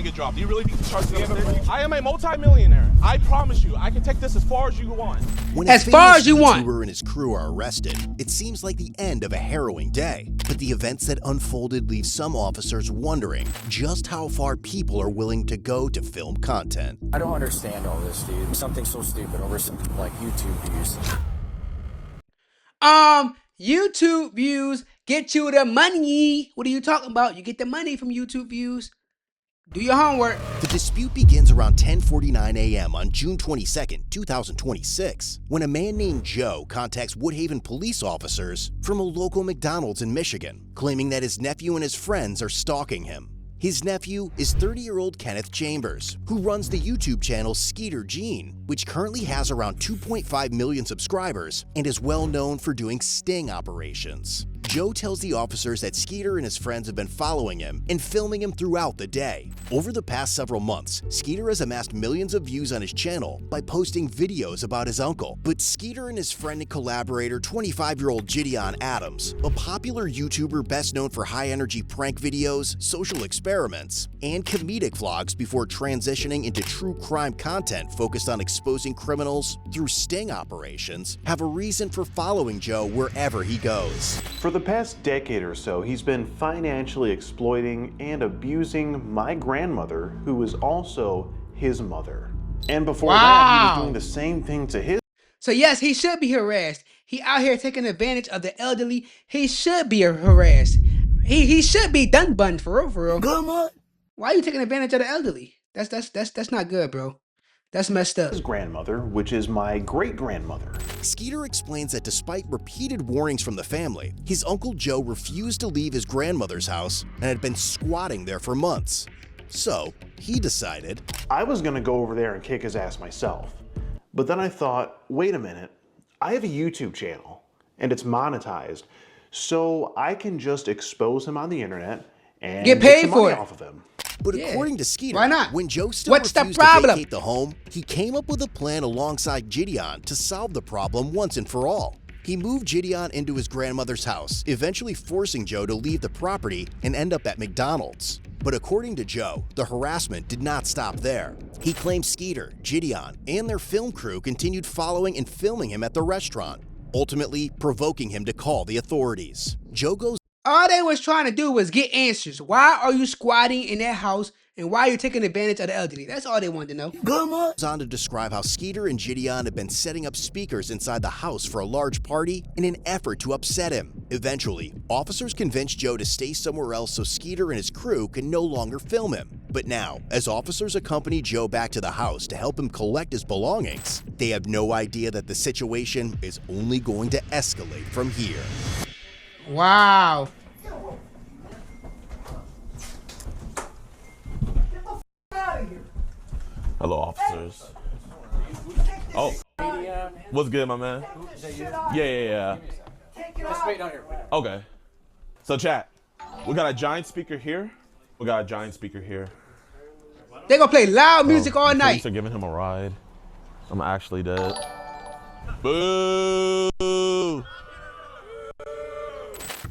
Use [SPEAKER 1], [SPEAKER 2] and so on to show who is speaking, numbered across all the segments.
[SPEAKER 1] get dropped. Do you really think the charges are mistake? I am a multi-millionaire. I promise you, I can take this as far as you want.
[SPEAKER 2] When as far as you want. YouTuber and his crew are arrested, it seems like the end of a harrowing day. But the events that unfolded leave some officers wondering just how far people are willing to go to film content.
[SPEAKER 3] I don't understand all this, dude. Something so stupid over some like YouTube views.
[SPEAKER 4] YouTube views get you the money. What are you talking about? You get the money from YouTube views. Do your homework.
[SPEAKER 2] The dispute begins around 10:49 a.m. on June 22nd, 2026, when a man named Joe contacts Woodhaven police officers from a local McDonald's in Michigan, claiming that his nephew and his friends are stalking him. His nephew is 30-year-old Kenneth Chambers, who runs the YouTube channel Skeeter Gene, which currently has around 2.5 million subscribers and is well known for doing sting operations. Joe tells the officers that Skeeter and his friends have been following him and filming him throughout the day. Over the past several months, Skeeter has amassed millions of views on his channel by posting videos about his uncle. But Skeeter and his friend and collaborator, 25-year-old Jidion Adams, a popular YouTuber best known for high-energy prank videos, social experiments, and comedic vlogs before transitioning into true crime content focused on exposing criminals through sting operations, have a reason for following Joe wherever he goes.
[SPEAKER 5] For the past decade or so, he's been financially exploiting and abusing my grandmother, who was also his mother. And before that, he was doing the same thing to his.
[SPEAKER 4] So yes, he should be harassed. He out here taking advantage of the elderly. He should be harassed. He should be done bun for real, for real.
[SPEAKER 3] Come on.
[SPEAKER 4] Why are you taking advantage of the elderly? That's not good, bro. That's messed up.
[SPEAKER 5] His grandmother, which is my great-grandmother.
[SPEAKER 2] Skeeter explains that despite repeated warnings from the family, his Uncle Joe refused to leave his grandmother's house and had been squatting there for months. So, he decided,
[SPEAKER 5] I was gonna go over there and kick his ass myself. But then I thought, wait a minute, I have a YouTube channel and it's monetized, so I can just expose him on the internet and
[SPEAKER 4] get paid
[SPEAKER 5] some
[SPEAKER 4] for
[SPEAKER 5] money
[SPEAKER 4] it
[SPEAKER 5] off of him.
[SPEAKER 2] But according to Skeeter,
[SPEAKER 4] why not?
[SPEAKER 2] When Joe still refused to vacate the home, he came up with a plan alongside Jidion to solve the problem once and for all. He moved Jidion into his grandmother's house, eventually forcing Joe to leave the property and end up at McDonald's. But according to Joe, the harassment did not stop there. He claimed Skeeter, Jidion, and their film crew continued following and filming him at the restaurant, ultimately provoking him to call the authorities. Joe goes,
[SPEAKER 4] all they was trying to do was get answers. Why are you squatting in that house and why are you taking advantage of the elderly? That's all they wanted to know.
[SPEAKER 2] Goes on to describe how Skeeter and Jidion had been setting up speakers inside the house for a large party in an effort to upset him. Eventually, officers convinced Joe to stay somewhere else so Skeeter and his crew can no longer film him. But now, as officers accompany Joe back to the house to help him collect his belongings, they have no idea that the situation is only going to escalate from here.
[SPEAKER 4] Wow.
[SPEAKER 1] Hello, officers. Oh, what's good, my man? Yeah.
[SPEAKER 3] Just wait down here.
[SPEAKER 1] Okay. So, chat, we got a giant speaker here. We got a giant speaker here.
[SPEAKER 4] They gonna play loud music all night.
[SPEAKER 1] Police are giving him a ride. I'm actually dead. Boo!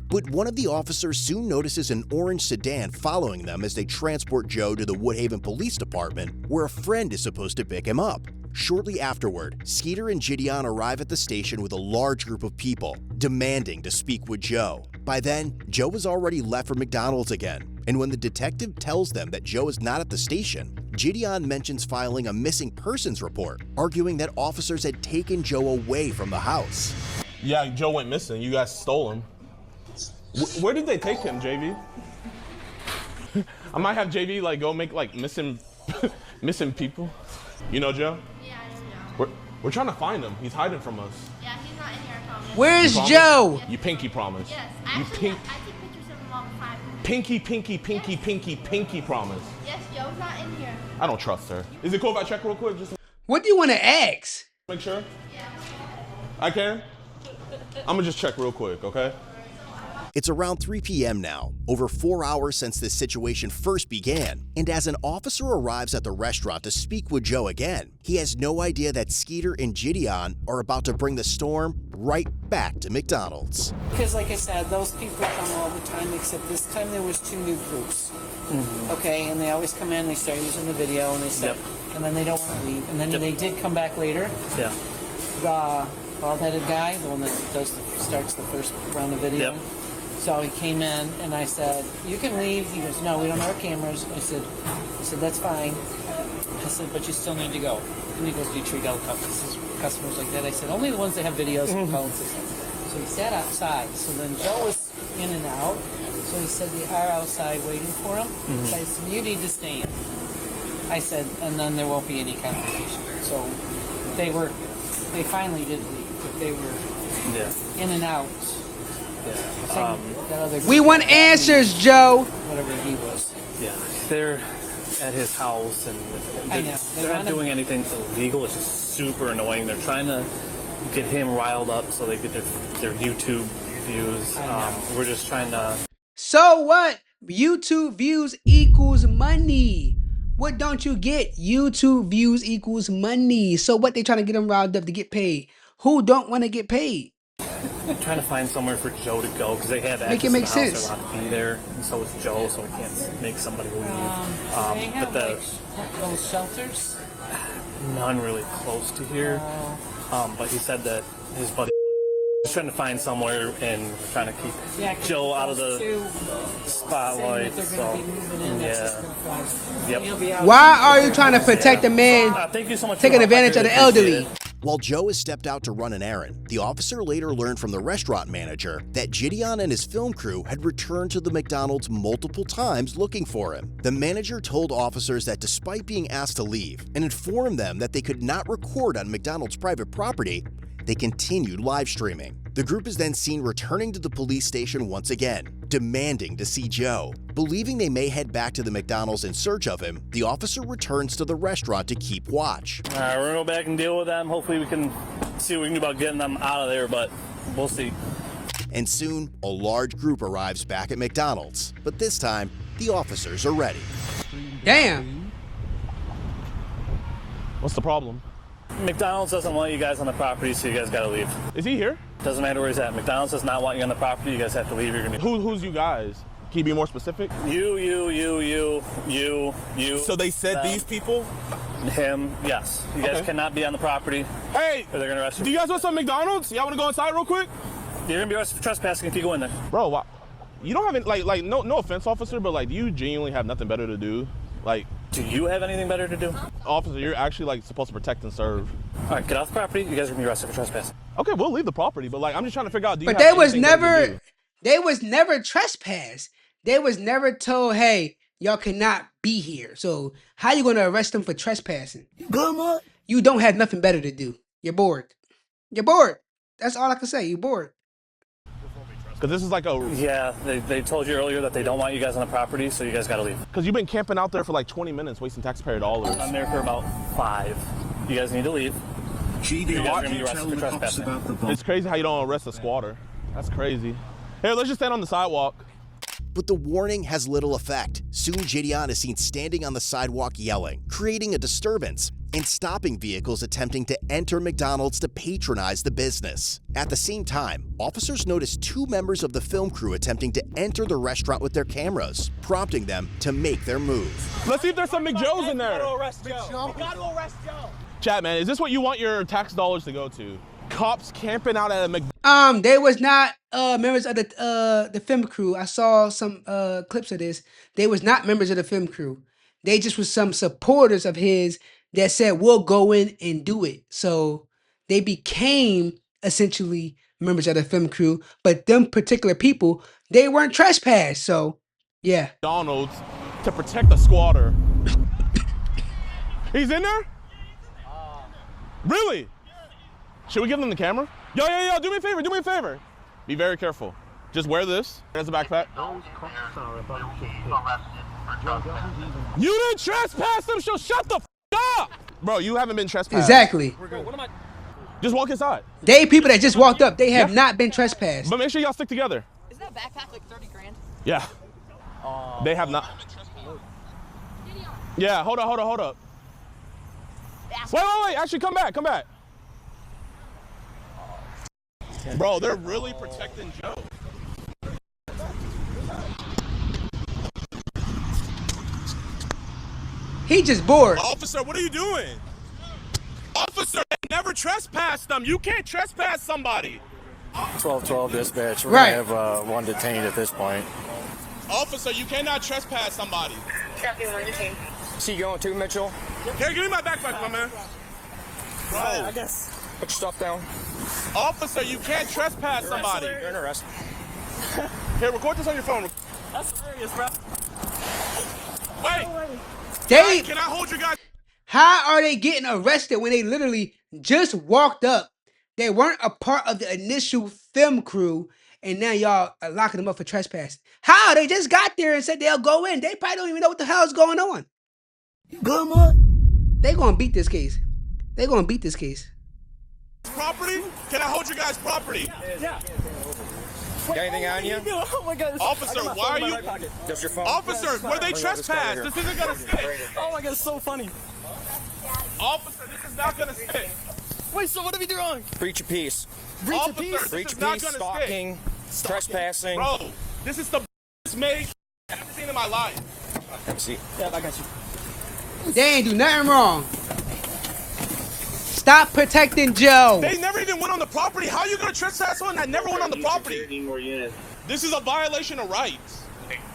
[SPEAKER 2] But one of the officers soon notices an orange sedan following them as they transport Joe to the Woodhaven Police Department, where a friend is supposed to pick him up. Shortly afterward, Skeeter and Jidion arrive at the station with a large group of people, demanding to speak with Joe. By then, Joe has already left for McDonald's again, and when the detective tells them that Joe is not at the station, Jidion mentions filing a missing persons report, arguing that officers had taken Joe away from the house.
[SPEAKER 1] Yeah, Joe went missing. You guys stole him. Where did they take him, JV? I might have JV like go make like missing people. You know Joe?
[SPEAKER 6] Yeah, I know Joe.
[SPEAKER 1] We're trying to find him. He's hiding from us.
[SPEAKER 6] Yeah, he's not in here, I promise.
[SPEAKER 4] Where's
[SPEAKER 1] You
[SPEAKER 4] Joe?
[SPEAKER 1] You pinky promise.
[SPEAKER 6] Yes,
[SPEAKER 1] You
[SPEAKER 6] I take pictures of him all the time.
[SPEAKER 1] Pinky promise.
[SPEAKER 6] Yes, Joe's not in here.
[SPEAKER 1] I don't trust her. Is it cool if I check real quick? Just
[SPEAKER 4] What do you want to ask?
[SPEAKER 1] make sure.
[SPEAKER 6] Yeah.
[SPEAKER 1] I can? I'm gonna just check real quick, okay?
[SPEAKER 2] It's around 3 p.m. now, over 4 hours since this situation first began, and as an officer arrives at the restaurant to speak with Joe again, he has no idea that Skeeter and Jidion are about to bring the storm right back to McDonald's.
[SPEAKER 7] Because like I said, those people come all the time, except this time there was 2 new groups. Okay, and they always come in, they start using the video, and they start, and then they don't want to leave. And then they did come back later.
[SPEAKER 8] Yeah.
[SPEAKER 7] The bald-headed guy, the one that starts the first round of video.
[SPEAKER 8] Yep.
[SPEAKER 7] So he came in, and I said, "You can leave." He goes, "No, we don't have our cameras." I said, "That's fine." I said, "But you still need to go." And he goes, "Do you treat all customers like that?" I said, "Only the ones that have videos and phones." So he sat outside. So then Joe was in and out. So he said, "They are outside waiting for him." So I said, "You need to stay in." I said, and then there won't be any confrontation. So they finally did leave, but they were in and out.
[SPEAKER 8] Yeah.
[SPEAKER 7] That other
[SPEAKER 4] We want answers, Joe.
[SPEAKER 7] whatever he was.
[SPEAKER 8] Yeah. They're at his house, and
[SPEAKER 7] I know.
[SPEAKER 8] they're not doing anything illegal. It's just super annoying. They're trying to get him riled up so they get their YouTube views. We're just trying to.
[SPEAKER 4] So what? YouTube views equals money. What don't you get? YouTube views equals money. So what? They trying to get them riled up to get paid. Who don't want to get paid?
[SPEAKER 8] I'm trying to find somewhere for Joe to go because they have access
[SPEAKER 4] Make it
[SPEAKER 8] to
[SPEAKER 4] make
[SPEAKER 8] the house.
[SPEAKER 4] sense.
[SPEAKER 8] They're allowed to be there, and so is Joe, so we can't make somebody leave.
[SPEAKER 7] They have those shelters.
[SPEAKER 8] None really close to here. But he said that his buddy was trying to find somewhere, and we're trying to keep Joe out of the spotlight. So, yeah.
[SPEAKER 4] Why are you trying to protect a man
[SPEAKER 8] Thank you so much.
[SPEAKER 4] taking
[SPEAKER 8] for your help. I
[SPEAKER 4] advantage of the
[SPEAKER 8] really appreciate
[SPEAKER 4] elderly?
[SPEAKER 8] it.
[SPEAKER 2] While Joe has stepped out to run an errand, the officer later learned from the restaurant manager that Jidion and his film crew had returned to the McDonald's multiple times looking for him. The manager told officers that despite being asked to leave and informed them that they could not record on McDonald's private property, they continued live streaming. The group is then seen returning to the police station once again, demanding to see Joe. Believing they may head back to the McDonald's in search of him, the officer returns to the restaurant to keep watch.
[SPEAKER 8] All right, we're gonna go back and deal with them. Hopefully we can see what we can do about getting them out of there, but we'll see.
[SPEAKER 2] And soon, a large group arrives back at McDonald's, but this time, the officers are ready.
[SPEAKER 4] Damn.
[SPEAKER 1] What's the problem?
[SPEAKER 8] McDonald's doesn't want you guys on the property, so you guys gotta leave.
[SPEAKER 1] Is he here?
[SPEAKER 8] Doesn't matter where he's at. McDonald's does not want you on the property. You guys have to leave. You're gonna be
[SPEAKER 1] Who's you guys? Can you be more specific?
[SPEAKER 8] you.
[SPEAKER 1] So they said
[SPEAKER 8] them,
[SPEAKER 1] these people?
[SPEAKER 8] him. Yes, you guys
[SPEAKER 1] Okay.
[SPEAKER 8] cannot be on the property,
[SPEAKER 1] Hey,
[SPEAKER 8] or they're gonna arrest you.
[SPEAKER 1] do you guys want some McDonald's? Y'all want to go inside real quick?
[SPEAKER 8] You're gonna be arrested for trespassing if you go in there.
[SPEAKER 1] Bro, why? You don't have any, like no offense, officer, but like, do you genuinely have nothing better to do? Like,
[SPEAKER 8] Do you have anything better to do?
[SPEAKER 1] officer, you're actually like supposed to protect and serve.
[SPEAKER 8] All right, get off the property. You guys are gonna be arrested for trespassing.
[SPEAKER 1] Okay, we'll leave the property, but like, I'm just trying to figure out. Do you
[SPEAKER 4] But
[SPEAKER 1] have
[SPEAKER 4] they was
[SPEAKER 1] anything better to
[SPEAKER 4] never,
[SPEAKER 1] do?
[SPEAKER 4] they was never trespassed. They was never told, hey, y'all cannot be here. So how you gonna arrest them for trespassing? You don't have nothing better to do. You're bored. You're bored. That's all I can say. You're bored.
[SPEAKER 1] Because this is like a.
[SPEAKER 8] Yeah, they told you earlier that they don't want you guys on the property, so you guys gotta leave.
[SPEAKER 1] Because you've been camping out there for like 20 minutes, wasting taxpayer dollars.
[SPEAKER 8] I'm there for about 5. You guys need to leave. You guys are gonna be arrested for trespassing.
[SPEAKER 1] It's crazy how you don't arrest a squatter. That's crazy. Here, let's just stand on the sidewalk.
[SPEAKER 2] But the warning has little effect. Soon Jidion is seen standing on the sidewalk yelling, creating a disturbance, and stopping vehicles attempting to enter McDonald's to patronize the business. At the same time, officers notice 2 members of the film crew attempting to enter the restaurant with their cameras, prompting them to make their move.
[SPEAKER 1] Let's see if there's some McJoes in there. Chat, man, is this what you want your tax dollars to go to? Cops camping out at a McDonald's.
[SPEAKER 4] They was not members of the film crew. I saw some clips of this. They was not members of the film crew. They just was some supporters of his that said we'll go in and do it. So they became essentially members of the film crew, but them particular people, they weren't trespassed. So yeah.
[SPEAKER 1] McDonald's to protect the squatter. He's in there? Really? Should we give them the camera? Yo, do me a favor. Be very careful. Just wear this. There's a backpack. You didn't trespass them, so shut the up! Bro, you haven't been trespassed.
[SPEAKER 4] Exactly.
[SPEAKER 1] Just walk inside.
[SPEAKER 4] They people that just walked up, they have not been trespassed.
[SPEAKER 1] But make sure y'all stick together.
[SPEAKER 6] Isn't that backpack like 30 grand?
[SPEAKER 1] Yeah. They have not. Yeah, hold up. Wait. Actually, come back. Bro, they're really protecting Joe.
[SPEAKER 4] He just bored.
[SPEAKER 1] Officer, what are you doing? Officer, never trespass them. You can't trespass somebody.
[SPEAKER 3] 1212 dispatch. We're
[SPEAKER 4] Right.
[SPEAKER 3] gonna have one detained at this point.
[SPEAKER 1] Officer, you cannot trespass somebody.
[SPEAKER 3] See you going too, Mitchell?
[SPEAKER 1] Here, give me my backpack, my man. Bro,
[SPEAKER 3] I guess. Put your stuff down.
[SPEAKER 1] officer, you can't trespass somebody.
[SPEAKER 3] You're in arrest.
[SPEAKER 1] Here, record this on your phone.
[SPEAKER 3] That's serious, bro.
[SPEAKER 1] Wait,
[SPEAKER 4] They,
[SPEAKER 1] can I hold you guys?
[SPEAKER 4] how are they getting arrested when they literally just walked up? They weren't a part of the initial film crew, and now y'all are locking them up for trespassing. How? They just got there and said they'll go in. They probably don't even know what the hell's going on.
[SPEAKER 9] Good morning.
[SPEAKER 4] They gonna beat this case. They gonna beat this case.
[SPEAKER 1] Property? Can I hold you guys' property?
[SPEAKER 3] Yeah. Got anything on you?
[SPEAKER 9] Oh my God.
[SPEAKER 1] Officer, why are you?
[SPEAKER 3] Just your phone.
[SPEAKER 1] Officer, where they trespass? This isn't gonna stick.
[SPEAKER 9] Oh my God, it's so funny.
[SPEAKER 1] Officer, this is not gonna stick.
[SPEAKER 9] Wait, so what did we do wrong?
[SPEAKER 3] Breach of peace.
[SPEAKER 1] Officer,
[SPEAKER 3] Breach
[SPEAKER 1] this is
[SPEAKER 3] of
[SPEAKER 1] not
[SPEAKER 3] peace,
[SPEAKER 1] gonna
[SPEAKER 3] stalking, trespassing.
[SPEAKER 1] Bro, this is the best made I've ever seen in my life.
[SPEAKER 3] Have a seat.
[SPEAKER 9] Yeah, I got you.
[SPEAKER 4] They ain't do nothing wrong. Stop protecting Joe.
[SPEAKER 1] They never even went on the property. How are you gonna trespass someone that never went on the property? This is a violation of rights.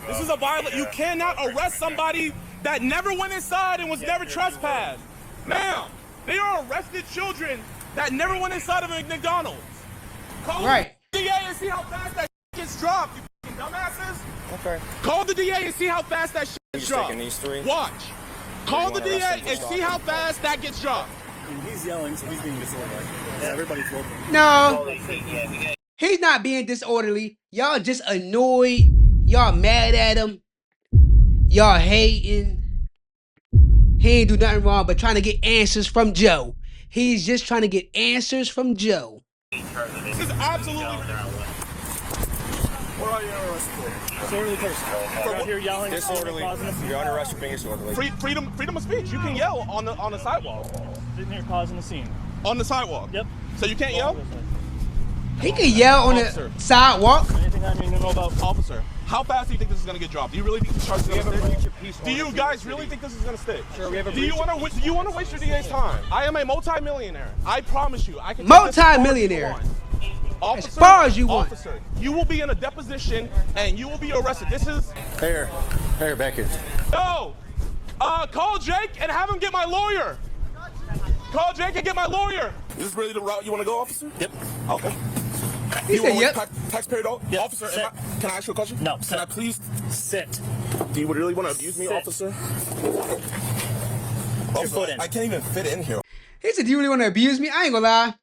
[SPEAKER 1] This is a violation. You cannot arrest somebody that never went inside and was never trespassed. Ma'am, they are arrested children that never went inside of a McDonald's. Call
[SPEAKER 4] Right.
[SPEAKER 1] the DA and see how fast that gets dropped, you fucking dumbasses.
[SPEAKER 3] Okay.
[SPEAKER 1] Call the DA and see how fast that gets
[SPEAKER 3] He's
[SPEAKER 1] dropped.
[SPEAKER 3] taking these three.
[SPEAKER 1] Watch. Call the
[SPEAKER 3] wanna arrest
[SPEAKER 1] DA
[SPEAKER 3] him for
[SPEAKER 1] and see
[SPEAKER 3] stalking.
[SPEAKER 1] how fast that gets dropped.
[SPEAKER 9] He's yelling, so he's being disorderly. Yeah, everybody's looking.
[SPEAKER 4] No. He's not being disorderly. Y'all just annoyed. Y'all mad at him. Y'all hating. He ain't do nothing wrong but trying to get answers from Joe. He's just trying to get answers from Joe.
[SPEAKER 1] This is absolutely ridiculous.
[SPEAKER 9] What are you arrested for? Disorderly person. You're out here yelling.
[SPEAKER 3] Disorderly.
[SPEAKER 9] Causing a
[SPEAKER 3] You're under arrest for being disorderly.
[SPEAKER 1] Freedom of speech. You can yell on the sidewalk.
[SPEAKER 9] Sitting here causing a scene.
[SPEAKER 1] On the sidewalk.
[SPEAKER 9] Yep.
[SPEAKER 1] So you can't yell?
[SPEAKER 4] He can yell on
[SPEAKER 1] Officer.
[SPEAKER 4] the sidewalk.
[SPEAKER 9] Anything I need to know about?
[SPEAKER 1] Officer, how fast do you think this is gonna get dropped? Do you really think the charge is gonna stick? Do you guys really think this is gonna stick?
[SPEAKER 3] Sure, we have a
[SPEAKER 1] Do you want to waste your DA's time? I am a multi-millionaire. I promise you. I can.
[SPEAKER 4] Multi-millionaire.
[SPEAKER 1] Officer,
[SPEAKER 4] As far as you want.
[SPEAKER 1] Officer, you will be in a deposition and you will be arrested. This is
[SPEAKER 3] Here, back here.
[SPEAKER 1] no. Call Jake and have him get my lawyer. Call Jake and get my lawyer. Is this really the route you want to go, officer?
[SPEAKER 9] Yep.
[SPEAKER 1] Okay.
[SPEAKER 4] He said, yep.
[SPEAKER 1] Taxpayer dollars?
[SPEAKER 9] Yep.
[SPEAKER 1] Officer,
[SPEAKER 9] Sit.
[SPEAKER 1] can I ask you a question?
[SPEAKER 9] No,
[SPEAKER 1] Can
[SPEAKER 9] sit.
[SPEAKER 1] I please?
[SPEAKER 9] Sit.
[SPEAKER 1] Do you really want to abuse me,
[SPEAKER 9] Sit.
[SPEAKER 1] officer?
[SPEAKER 9] Your foot in.
[SPEAKER 1] I can't even fit in here.
[SPEAKER 4] He said, do you really want to abuse me? I ain't gonna lie.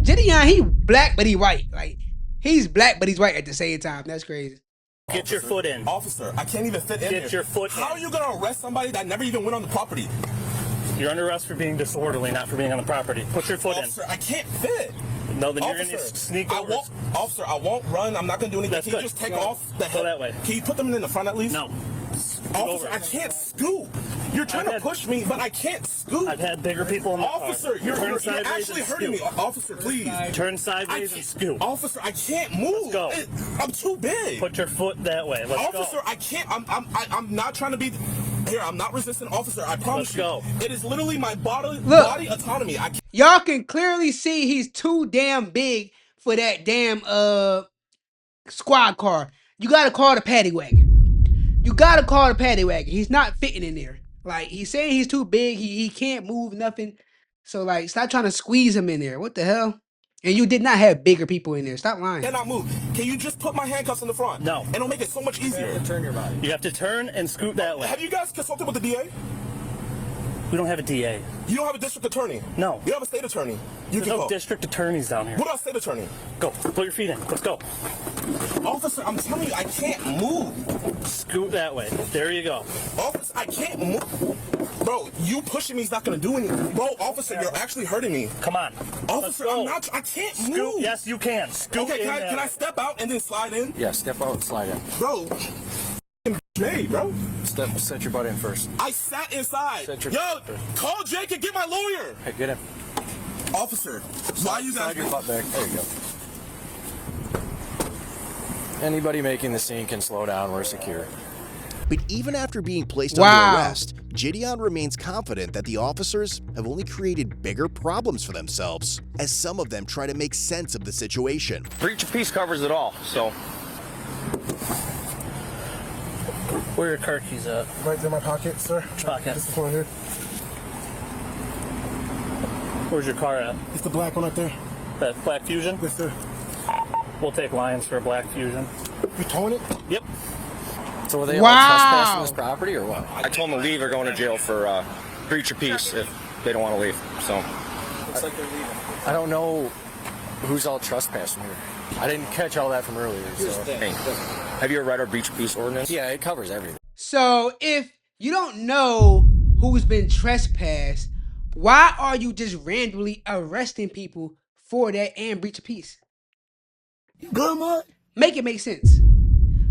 [SPEAKER 4] Jidion, he black, but he white. Like, he's black, but he's white at the same time. That's crazy.
[SPEAKER 9] Get your foot in.
[SPEAKER 1] Officer, I can't even fit in here.
[SPEAKER 9] Get your foot
[SPEAKER 1] How
[SPEAKER 9] in.
[SPEAKER 1] are you going to arrest somebody that never even went on the property?
[SPEAKER 9] You're under arrest for being disorderly, not for being on the property. Put your foot
[SPEAKER 1] Officer, I can't fit.
[SPEAKER 9] in. No, then you're
[SPEAKER 1] Officer,
[SPEAKER 9] gonna sneak
[SPEAKER 1] I
[SPEAKER 9] over.
[SPEAKER 1] won't, officer, I won't run. I'm not going to do anything.
[SPEAKER 9] That's
[SPEAKER 1] Can you
[SPEAKER 9] good.
[SPEAKER 1] just take
[SPEAKER 9] Go.
[SPEAKER 1] off the
[SPEAKER 9] Go
[SPEAKER 1] head?
[SPEAKER 9] that way.
[SPEAKER 1] Can you put them in the front at least?
[SPEAKER 9] No.
[SPEAKER 1] Officer,
[SPEAKER 9] over.
[SPEAKER 1] I can't scoot. You're trying to
[SPEAKER 9] had-
[SPEAKER 1] push me, but I can't scoot.
[SPEAKER 9] I've had bigger people in the
[SPEAKER 1] Officer,
[SPEAKER 9] car.
[SPEAKER 1] you're
[SPEAKER 9] sideways
[SPEAKER 1] actually
[SPEAKER 9] and
[SPEAKER 1] hurting me.
[SPEAKER 9] scoot.
[SPEAKER 1] Officer, please.
[SPEAKER 9] Turn
[SPEAKER 1] I
[SPEAKER 9] sideways and
[SPEAKER 1] can't,
[SPEAKER 9] scoot.
[SPEAKER 1] officer, I can't move.
[SPEAKER 9] Let's go.
[SPEAKER 1] I'm too big.
[SPEAKER 9] Put your foot that way. Let's
[SPEAKER 1] Officer,
[SPEAKER 9] go.
[SPEAKER 1] I can't. I'm not trying to be. Here, I'm not resisting, officer. I promise
[SPEAKER 9] Let's go.
[SPEAKER 1] you. It is literally my body
[SPEAKER 4] Look.
[SPEAKER 1] autonomy. I can't.
[SPEAKER 4] Y'all can clearly see he's too damn big for that damn squad car. You gotta call the paddy wagon. You gotta call the paddy wagon. He's not fitting in there. Like, he's saying he's too big. He can't move nothing. So, like, stop trying to squeeze him in there. What the hell? And you did not have bigger people in there. Stop lying.
[SPEAKER 1] Cannot move. Can you just put my handcuffs in the front?
[SPEAKER 9] No.
[SPEAKER 1] And it'll make it so much easier.
[SPEAKER 3] Turn your body.
[SPEAKER 9] You have to turn and scoot that way.
[SPEAKER 1] Have you guys consulted with the DA?
[SPEAKER 9] We don't have a DA.
[SPEAKER 1] You don't have a district attorney.
[SPEAKER 9] No.
[SPEAKER 1] You have a state attorney. You
[SPEAKER 9] There's
[SPEAKER 1] can
[SPEAKER 9] no
[SPEAKER 1] go.
[SPEAKER 9] district attorneys down here.
[SPEAKER 1] What about state attorney?
[SPEAKER 9] Go. Put your feet in. Let's go.
[SPEAKER 1] Officer, I'm telling you, I can't move.
[SPEAKER 9] Scoot that way. There you go.
[SPEAKER 1] Officer, I can't move. Bro, you pushing me is not gonna do anything. Bro, officer, you're actually hurting me.
[SPEAKER 9] Come on.
[SPEAKER 1] Officer,
[SPEAKER 9] Let's go.
[SPEAKER 1] I'm not. I can't
[SPEAKER 9] Scoot.
[SPEAKER 1] move.
[SPEAKER 9] Yes, you can. Scoot
[SPEAKER 1] Okay,
[SPEAKER 9] in
[SPEAKER 1] can
[SPEAKER 9] that
[SPEAKER 1] I
[SPEAKER 9] way.
[SPEAKER 1] step out and then slide in?
[SPEAKER 3] Yeah, step out and slide in.
[SPEAKER 1] Bro, hey, bro.
[SPEAKER 3] Set your butt in first.
[SPEAKER 1] I sat inside.
[SPEAKER 3] Set your-
[SPEAKER 1] Yo, call Jake and get my lawyer.
[SPEAKER 3] Hey, get in.
[SPEAKER 1] Officer, why you guys?
[SPEAKER 3] Slide your butt back. There you go. Anybody making the scene can slow down. We're secure.
[SPEAKER 2] But even after being placed
[SPEAKER 4] Wow.
[SPEAKER 2] under arrest, Jidion remains confident that the officers have only created bigger problems for themselves, as some of them try to make sense of the situation.
[SPEAKER 3] Breach of peace covers it all, so.
[SPEAKER 8] Where are your car keys at?
[SPEAKER 9] Right in my pocket, sir.
[SPEAKER 8] Pocket.
[SPEAKER 9] This is one here.
[SPEAKER 8] Where's your car at?
[SPEAKER 9] It's the black one right there.
[SPEAKER 8] That Black Fusion?
[SPEAKER 9] Yes, sir.
[SPEAKER 8] We'll take Lions for a Black Fusion.
[SPEAKER 9] You towing it?
[SPEAKER 8] Yep.
[SPEAKER 3] So were they all
[SPEAKER 4] Wow.
[SPEAKER 3] trespassing this property or what? I told them to leave or going to jail for breach of peace if they don't want to leave. So.
[SPEAKER 9] Looks like they're leaving.
[SPEAKER 3] I don't know who's all trespassing here. I didn't catch all that from earlier.
[SPEAKER 9] Here's
[SPEAKER 3] So.
[SPEAKER 9] the thing.
[SPEAKER 3] Have you ever read our breach of peace ordinance? Yeah, it covers everything.
[SPEAKER 4] So if you don't know who's been trespassed, why are you just randomly arresting people for that and breach of peace?
[SPEAKER 9] Good, man.
[SPEAKER 4] Make it make sense.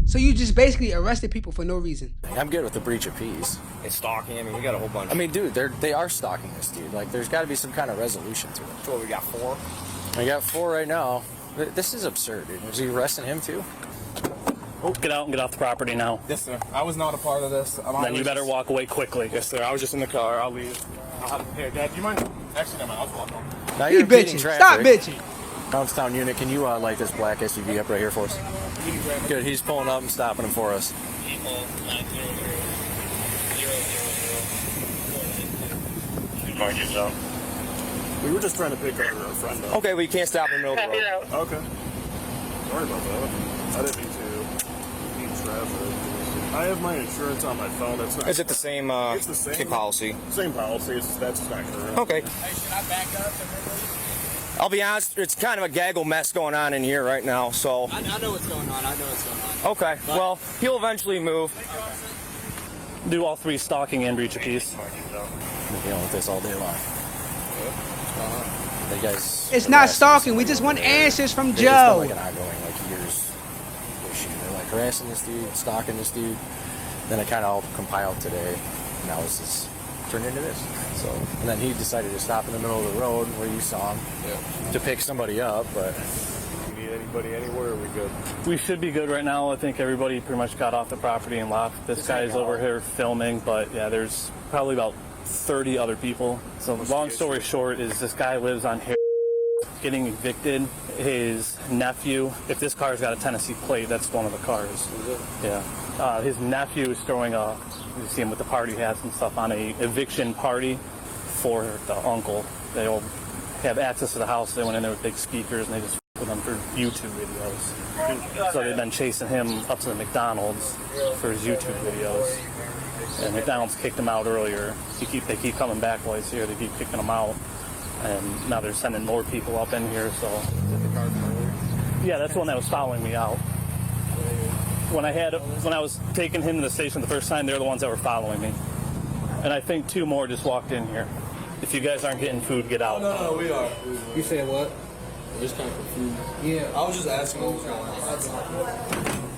[SPEAKER 4] So you just basically arrested people for no reason.
[SPEAKER 3] I'm good with the breach of peace.
[SPEAKER 10] It's stalking. I mean, we got a whole bunch.
[SPEAKER 3] I mean, dude, they are stalking this dude. Like, there's got to be some kind of resolution to it.
[SPEAKER 10] So we got 4.
[SPEAKER 3] I got 4 right now. This is absurd, dude. Was he arresting him too?
[SPEAKER 8] Oh, get out and get off the property now.
[SPEAKER 10] Yes, sir. I was not a part of this.
[SPEAKER 8] Then you better walk away quickly.
[SPEAKER 10] Yes, sir. I was just in the car. I'll leave. Here, Dad, do you mind? Actually, never mind. I'll walk home.
[SPEAKER 3] Now
[SPEAKER 4] He
[SPEAKER 3] you're impeding
[SPEAKER 4] bitching.
[SPEAKER 3] traffic.
[SPEAKER 4] Stop bitching.
[SPEAKER 3] Downtown unit, can you light this black SUV up right here for us? Good, he's pulling up and stopping him for us.
[SPEAKER 10] Mind yourself.
[SPEAKER 9] We were just trying to pick our friend up.
[SPEAKER 3] Okay, well, you can't stop in the middle of the road.
[SPEAKER 9] Okay. Sorry about that. I didn't mean to impede traffic. I have my insurance on my phone. That's not.
[SPEAKER 10] Is it the same,
[SPEAKER 9] It's the same
[SPEAKER 10] policy?
[SPEAKER 9] Same policy. That's not correct.
[SPEAKER 10] Okay.
[SPEAKER 6] Hey, should I back up?
[SPEAKER 10] I'll be honest, it's kind of a gaggle mess going on in here right now, so.
[SPEAKER 6] I know what's going on.
[SPEAKER 10] Okay, well, he'll eventually move.
[SPEAKER 8] Do all 3 stalking and breach of peace.
[SPEAKER 3] We're dealing with this all day long. You guys
[SPEAKER 4] It's not stalking. We just want answers from
[SPEAKER 3] It's been like
[SPEAKER 4] Joe.
[SPEAKER 3] an ongoing, years issue. They're like harassing this dude, stalking this dude. Then it kind of all compiled today. And now it's just turned into this. So, and then he decided to stop in the middle of the road where you saw him to pick somebody up. But
[SPEAKER 9] You need anybody anywhere? Are we good?
[SPEAKER 8] We should be good right now. I think everybody pretty much got off the property and left. This guy's over here filming, but yeah, there's probably about 30 other people. So long story short is this guy lives on here getting evicted. His nephew, if this car's got a Tennessee plate, that's one of the cars. Yeah. His nephew is throwing you see him with the party hats and stuff, on a eviction party for the uncle. They all have access to the house. They went in there with big speakers and they just with them for YouTube videos. So they've been chasing him up to the McDonald's for his YouTube videos. And McDonald's kicked him out earlier. They keep coming back while he's here. They keep kicking him out. And now they're sending more people up in here, so. Yeah, that's the one that was following me out. When I was taking him to the station the first time, they're the ones that were following me. And I think 2 more just walked in here. If you guys aren't getting food, get out.
[SPEAKER 11] No, we are. You said what? We're just kind of confused. Yeah. I was just asking what was going on.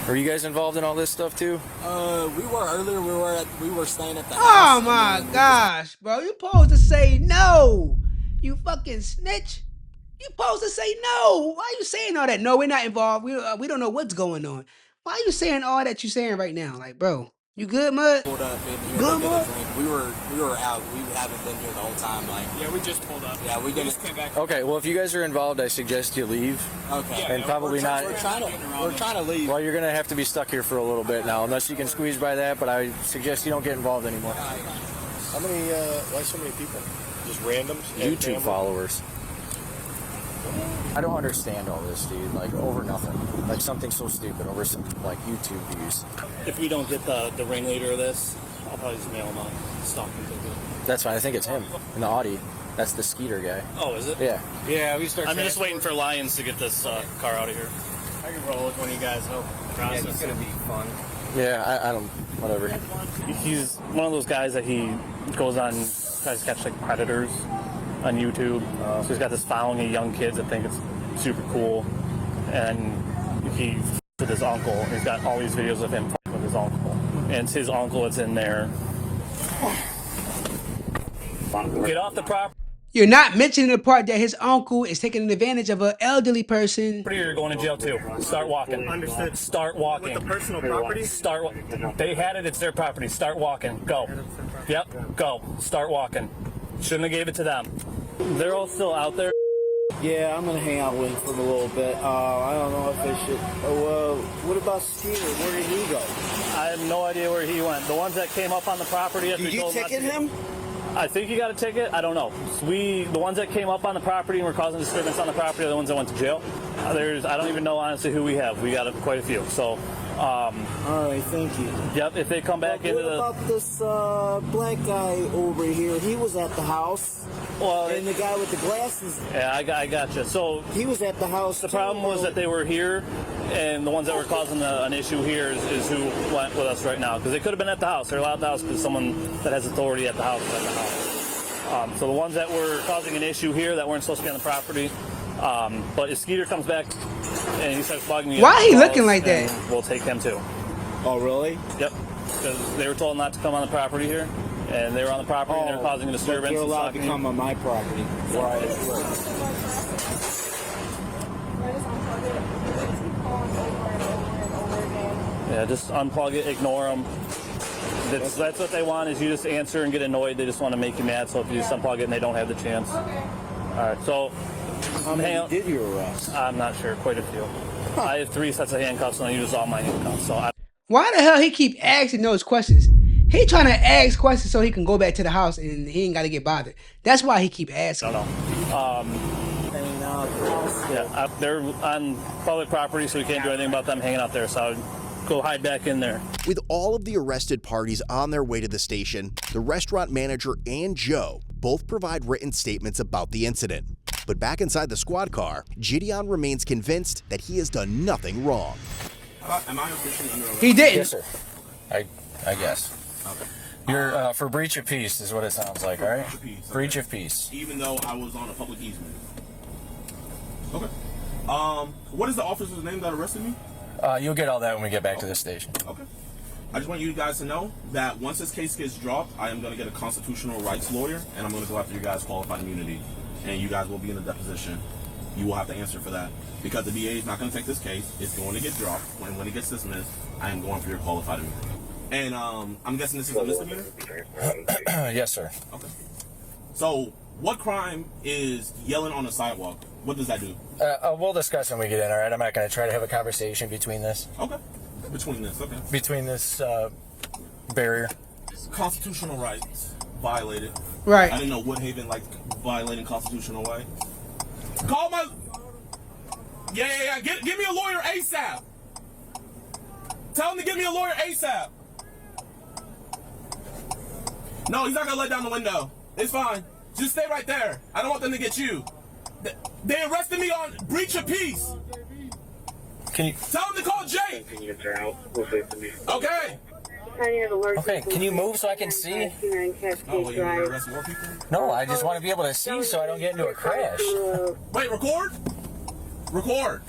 [SPEAKER 3] are you guys involved in all this stuff too?
[SPEAKER 11] We were earlier. We were staying at the house.
[SPEAKER 4] Oh my gosh, bro. You supposed to say no. You fucking snitch. You supposed to say no. Why are you saying all that? No, we're not involved. We don't know what's going on. Why are you saying all that you're saying right now? Like, bro, you good, Mud?
[SPEAKER 11] Pulled up in here
[SPEAKER 4] Good,
[SPEAKER 11] to get a
[SPEAKER 4] Mud?
[SPEAKER 11] drink. We were out. We haven't been here the whole time. Like,
[SPEAKER 6] Yeah, we just pulled up.
[SPEAKER 11] yeah, we
[SPEAKER 6] just came back.
[SPEAKER 3] Okay, well, if you guys are involved, I suggest you leave.
[SPEAKER 11] Okay.
[SPEAKER 3] And probably not.
[SPEAKER 11] We're trying to leave.
[SPEAKER 3] Well, you're going to have to be stuck here for a little bit now, unless you can squeeze by that, but I suggest you don't get involved anymore.
[SPEAKER 9] How many? Why so many people? Just randoms?
[SPEAKER 3] YouTube followers. I don't understand all this, dude. Like, over nothing. Like, something so stupid, over some, YouTube views.
[SPEAKER 8] If we don't get the ringleader of this, I'll probably just mail him a stalking ticket.
[SPEAKER 3] That's fine. I think it's him in the Audi. That's the Skeeter guy.
[SPEAKER 8] Oh, is it?
[SPEAKER 3] Yeah.
[SPEAKER 10] Yeah, we start.
[SPEAKER 8] I'm just waiting for Lions to get this car out of here.
[SPEAKER 10] I can roll with one of you guys. Help. Yeah, it's gonna be fun.
[SPEAKER 3] Yeah, I don't. Whatever.
[SPEAKER 8] He's one of those guys that he goes on, tries to catch predators on YouTube. So he's got this following of young kids that think it's super cool, and he with his uncle. He's got all these videos of him with his uncle, and it's his uncle that's in there. Get off the property.
[SPEAKER 4] You're not mentioning the part that his uncle is taking advantage of an elderly person.
[SPEAKER 8] You're going to jail too. Start walking.
[SPEAKER 9] Understood.
[SPEAKER 8] Start walking.
[SPEAKER 9] With the personal property?
[SPEAKER 8] They had it. It's their property. Start walking. Go. Yep. Go. Start walking. Shouldn't have gave it to them. They're all still out there.
[SPEAKER 11] Yeah, I'm gonna hang out with him for a little bit. I don't know if I should. What about Skeeter? Where did he go?
[SPEAKER 8] I have no idea where he went. The ones that came up on the property.
[SPEAKER 11] Did you ticket him?
[SPEAKER 8] I think you got a ticket. I don't know. The ones that came up on the property and were causing disturbance on the property are the ones that went to jail. I don't even know honestly who we have. We got quite a few. So.
[SPEAKER 11] All right, thank you.
[SPEAKER 8] Yep. If they come back into the.
[SPEAKER 11] What about this black guy over here? He was at the house.
[SPEAKER 8] Well,
[SPEAKER 11] and the guy with the glasses.
[SPEAKER 8] Yeah, I gotcha. So
[SPEAKER 11] he was at the house.
[SPEAKER 8] The problem was that they were here, and the ones that were causing an issue here is who went with us right now. Because they could have been at the house. They're allowed at the house because someone that has authority at the house is at the house. So the ones that were causing an issue here that weren't supposed to be on the property. But if Skeeter comes back and he starts bugging me,
[SPEAKER 4] why he looking like that?
[SPEAKER 8] We'll take him too.
[SPEAKER 11] Oh, really?
[SPEAKER 8] Yep. Because they were told not to come on the property here, and they were on the property and they're causing a disturbance.
[SPEAKER 11] They're allowed to come on my property. Right.
[SPEAKER 8] Yeah, just unplug it, ignore them. That's what they want, is you just answer and get annoyed. They just want to make you mad, so if you just unplug it and they don't have the chance. All right, so...
[SPEAKER 11] How many did you arrest?
[SPEAKER 8] I'm not sure, quite a few. I have 3 sets of handcuffs and I use all my handcuffs.
[SPEAKER 4] Why the hell he keep asking those questions? He trying to ask questions so he can go back to the house and he ain't got to get bothered. That's why he keep asking.
[SPEAKER 8] I don't know. Yeah, they're on public property, so we can't do anything about them hanging out there. So I would go hide back in there.
[SPEAKER 2] With all of the arrested parties on their way to the station, the restaurant manager and Joe both provide written statements about the incident. But back inside the squad car, Jidion remains convinced that he has done nothing wrong.
[SPEAKER 1] Am I officially under arrest?
[SPEAKER 4] He didn't.
[SPEAKER 3] Yes, sir. I guess. Okay. You're for breach of peace is what it sounds like, all right?
[SPEAKER 1] Breach of peace.
[SPEAKER 3] Breach of peace.
[SPEAKER 1] Even though I was on a public easement. Okay. What is the officer's name that arrested me?
[SPEAKER 3] You'll get all that when we get back to the station.
[SPEAKER 1] Okay. I just want you guys to know that once this case gets dropped, I am going to get a constitutional rights lawyer, and I'm going to go after you guys' qualified immunity. And you guys will be in a deposition. You will have to answer for that. Because the DA is not going to take this case. It's going to get dropped. When it gets dismissed, I am going for your qualified immunity. And I'm guessing this is a misdemeanor?
[SPEAKER 3] Yes, sir.
[SPEAKER 1] Okay. So, what crime is yelling on the sidewalk? What does that do?
[SPEAKER 3] We'll discuss when we get in, all right? I'm not going to try to have a conversation between this.
[SPEAKER 1] Okay. Between this
[SPEAKER 3] barrier.
[SPEAKER 1] Constitutional rights violated.
[SPEAKER 4] Right.
[SPEAKER 1] I didn't know Woodhaven liked violating constitutional rights. Call my... Yeah. Give me a lawyer ASAP. Tell him to give me a lawyer ASAP. No, he's not going to let down the window. It's fine. Just stay right there. I don't want them to get you. They arrested me on breach of peace.
[SPEAKER 3] Can you...
[SPEAKER 1] Tell him to call Jake. Okay.
[SPEAKER 3] Okay, can you move so I can see?
[SPEAKER 1] Oh, wait, you want to arrest more people?
[SPEAKER 3] No, I just want to be able to see so I don't get into a crash.
[SPEAKER 1] Wait, record? Record.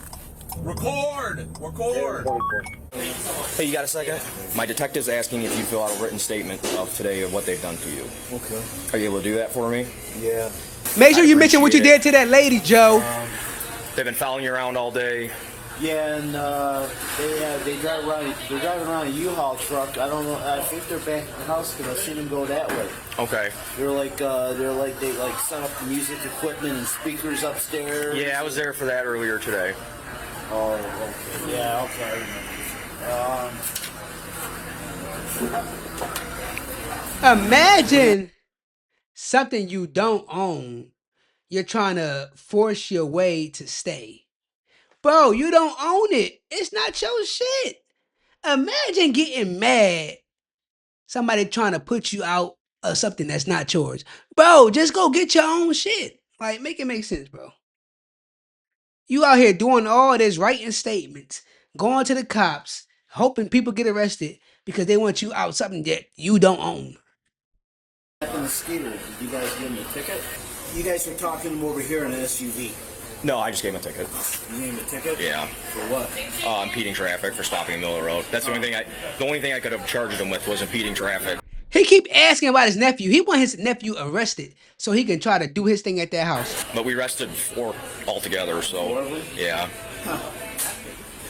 [SPEAKER 10] Hey, you got a second? My detective's asking if you fill out a written statement of today of what they've done to you.
[SPEAKER 11] Okay.
[SPEAKER 10] Are you able to do that for me?
[SPEAKER 11] Yeah.
[SPEAKER 4] Make sure you mention what you did to that lady, Joe.
[SPEAKER 10] They've been following you around all day.
[SPEAKER 11] Yeah, and they drive around. They're driving around a U-Haul truck. I don't know. I think they're back at the house because I've seen them go that way.
[SPEAKER 10] Okay.
[SPEAKER 11] They set up music equipment and speakers upstairs.
[SPEAKER 10] Yeah, I was there for that earlier today.
[SPEAKER 11] Oh, okay. Yeah, okay.
[SPEAKER 4] Imagine something you don't own. You're trying to force your way to stay. Bro, you don't own it. It's not your shit. Imagine getting mad. Somebody trying to put you out of something that's not yours. Bro, just go get your own shit. Like, make it make sense, bro. You out here doing all this, writing statements, going to the cops, hoping people get arrested because they want you out something that you don't own.
[SPEAKER 11] What happened to Skeeter? Did you guys give him a ticket? You guys were talking to him over here in an SUV.
[SPEAKER 10] No, I just gave him a ticket.
[SPEAKER 11] You gave him a ticket?
[SPEAKER 10] Yeah.
[SPEAKER 11] For what?
[SPEAKER 10] Impeding traffic for stopping in the middle of the road. That's the only thing I could have charged him with was impeding traffic.
[SPEAKER 4] He keep asking about his nephew. He want his nephew arrested so he can try to do his thing at that house.
[SPEAKER 10] But we arrested 4 altogether, so yeah.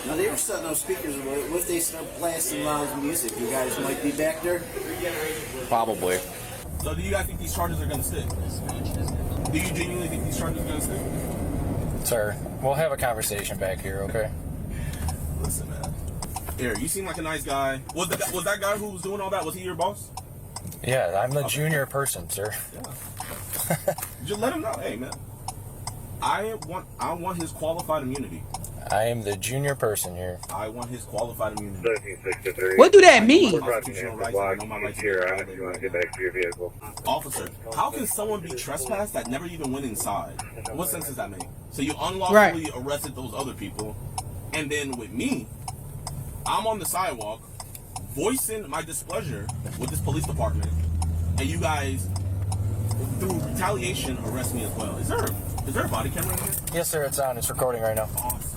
[SPEAKER 11] Now they were setting up speakers. What if they start blasting loud music? You guys might be back there.
[SPEAKER 10] Probably.
[SPEAKER 1] So do you guys think these charges are going to stick? Do you genuinely think these charges are going to stick?
[SPEAKER 3] Sir, we'll have a conversation back here, okay?
[SPEAKER 1] Listen, man. Here, you seem like a nice guy. Was that guy who was doing all that, was he your boss?
[SPEAKER 3] Yeah, I'm the junior person, sir.
[SPEAKER 1] Yeah. Just let him know, hey, man. I want his qualified immunity.
[SPEAKER 3] I am the junior person here.
[SPEAKER 1] I want his qualified immunity.
[SPEAKER 4] What do that mean?
[SPEAKER 1] Officer, how can someone be trespassed that never even went inside? What sense does that make? So you unlawfully arrested those other people, and then with me, I'm on the sidewalk voicing my displeasure with this police department, and you guys, through retaliation, arrest me as well. Is there a body camera in here?
[SPEAKER 3] Yes, sir, it's on. It's recording right now.
[SPEAKER 1] Awesome.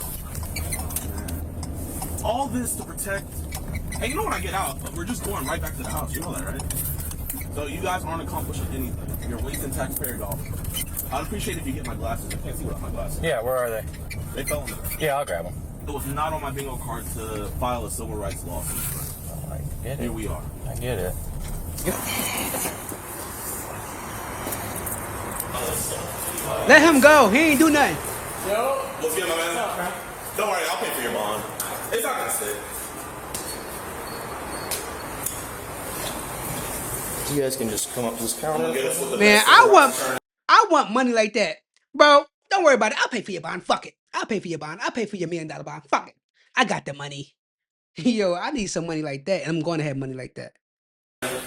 [SPEAKER 1] All this to protect. Hey, you know when I get out, we're just going right back to the house. You know that, right? So you guys aren't accomplishing anything. You're wasting taxpayer dollars. I'd appreciate if you get my glasses. I can't see without my glasses.
[SPEAKER 3] Yeah, where are they?
[SPEAKER 1] They fell in the bag.
[SPEAKER 3] Yeah, I'll grab them.
[SPEAKER 1] It was not on my bingo card to file a civil rights lawsuit.
[SPEAKER 3] Oh, I get it.
[SPEAKER 1] Here we are.
[SPEAKER 3] I get it.
[SPEAKER 4] Let him go. He ain't do nothing.
[SPEAKER 1] Yo, what's good, my man? Don't worry, I'll pay for your bond. It's not gonna stick.
[SPEAKER 10] You guys can just come up to this counter.
[SPEAKER 4] Man, I want money like that. Bro, don't worry about it. I'll pay for your bond. Fuck it. I'll pay for your bond. I'll pay for your $1 million bond. Fuck it. I got the money. Yo, I need some money like that, and I'm going to have money like that.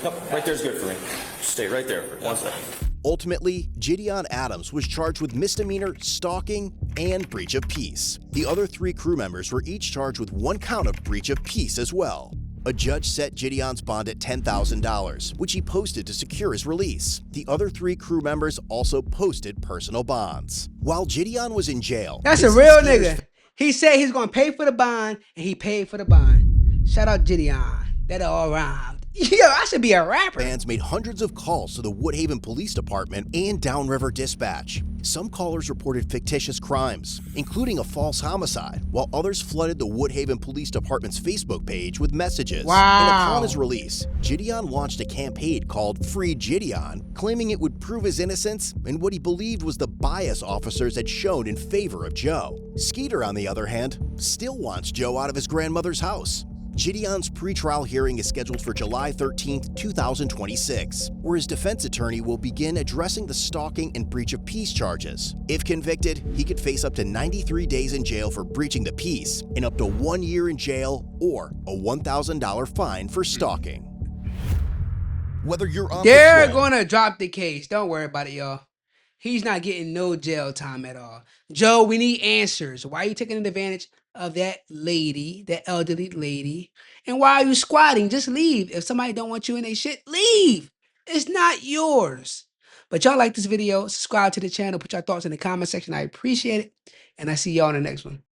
[SPEAKER 10] Nope, right there's good for me. Stay right there for 1 second.
[SPEAKER 2] Ultimately, Jidion Adams was charged with misdemeanor, stalking, and breach of peace. The other 3 crew members were each charged with 1 count of breach of peace as well. A judge set Jidion's bond at $10,000, which he posted to secure his release. The other 3 crew members also posted personal bonds. While Jidion was in jail...
[SPEAKER 4] That's a real nigga. He said he's going to pay for the bond, and he paid for the bond. Shout out Jidion. That all rhymed. Yo, I should be a rapper.
[SPEAKER 2] Fans made hundreds of calls to the Woodhaven Police Department and Downriver Dispatch. Some callers reported fictitious crimes, including a false homicide, while others flooded the Woodhaven Police Department's Facebook page with messages.
[SPEAKER 4] Wow.
[SPEAKER 2] And upon his release, Jidion launched a campaign called Free Jidion, claiming it would prove his innocence and what he believed was the bias officers had shown in favor of Joe. Skeeter, on the other hand, still wants Joe out of his grandmother's house. Jidion's pretrial hearing is scheduled for July 13, 2026, where his defense attorney will begin addressing the stalking and breach of peace charges. If convicted, he could face up to 93 days in jail for breaching the peace and up to 1 year in jail or a $1,000 fine for stalking. Whether you're on
[SPEAKER 4] They're gonna drop the case. Don't worry about it, y'all. He's not getting no jail time at all. Joe, we need answers. Why are you taking advantage of that lady, that elderly lady? And why are you squatting? Just leave. If somebody don't want you in their shit, leave. It's not yours. But y'all like this video, subscribe to the channel, put your thoughts in the comment section. I appreciate it. And I see y'all in the next one.